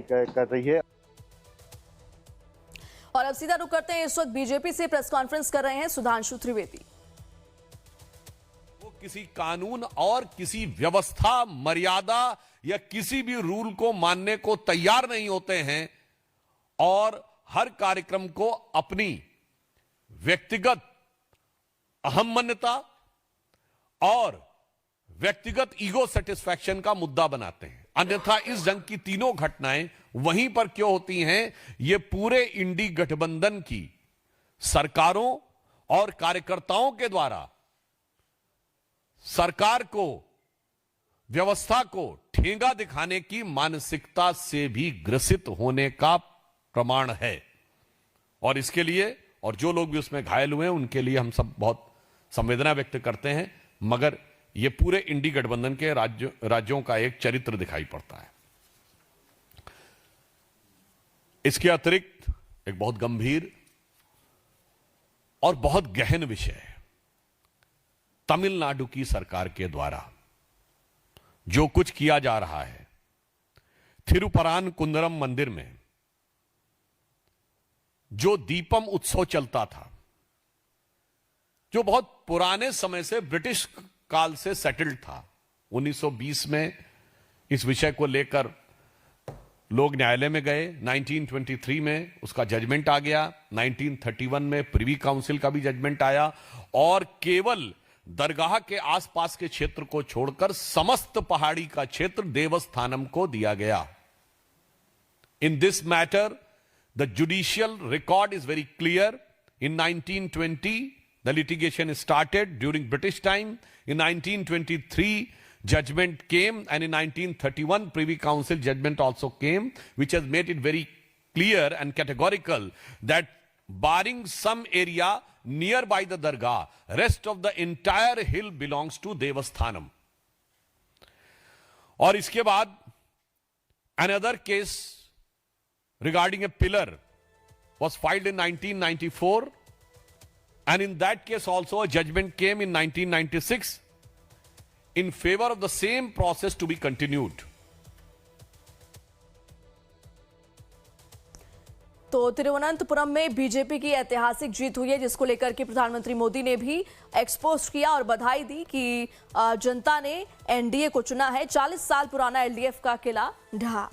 कार्रवाई कर रही है। और अब सीधा रुख करते हैं, इस वक्त बीजेपी से प्रेस कॉन्फ्रेंस कर रहे हैं सुधांशु त्रिवेदी। वो किसी कानून और किसी व्यवस्था, मर्यादा या किसी भी रूल को मानने को तैयार नहीं होते हैं और हर कार्यक्रम को अपनी व्यक्तिगत अहम्मन्यता और व्यक्तिगत ईगो सेटिस्फैक्शन का मुद्दा बनाते हैं। अन्यथा इस जंग की तीनों घटनाएं वहीं पर क्यों होती हैं? ये पूरे इंडी गठबंधन की सरकारों और कार्यकर्ताओं के द्वारा सरकार को, व्यवस्था को ठेंगा दिखाने की मानसिकता से भी ग्रसित होने का प्रमाण है। और इसके लिए, और जो लोग भी उसमें घायल हुए हैं, उनके लिए हम सब बहुत संवेदना व्यक्त करते हैं। मगर यह पूरे इंडी गठबंधन के राज्यों का एक चरित्र दिखाई पड़ता है। इसके अतिरिक्त एक बहुत गंभीर और बहुत गहन विषय है, तमिलनाडु की सरकार के द्वारा जो कुछ किया जा रहा है। थिरुपरानकुंद्रम मंदिर में जो दीपम उत्सव चलता था, जो बहुत पुराने समय से ब्रिटिश काल से सेटल्ड था, 1920 में इस विषय को लेकर लोग न्यायालय में गए। 1923 में उसका जजमेंट आ गया। 1931 में प्रिवी काउंसिल का भी जजमेंट आया और केवल दरगाह के आसपास के क्षेत्र को छोड़कर समस्त पहाड़ी का क्षेत्र देवस्थानम को दिया गया। In this matter the judicial record is very clear. In 1920 the litigation started during British time. In 1923 judgment came, and in 1931 Privy Council judgment also came, which has made it very clear and categorical that barring some area nearby the dargah, rest of the entire hill belongs to Devasthanam. और इसके बाद another case regarding a pillar was filed in 1994, and in that case also a judgment came in 1996 in favor of the same process to be continued. तो तिरुवनंतपुरम में BJP की ऐतिहासिक जीत हुई है, जिसको लेकर के प्रधानमंत्री मोदी ने भी एक्सपोज किया और बधाई दी कि जनता ने एनडीए को चुना है। 40 साल पुराना एलडीएफ का किला ढहा।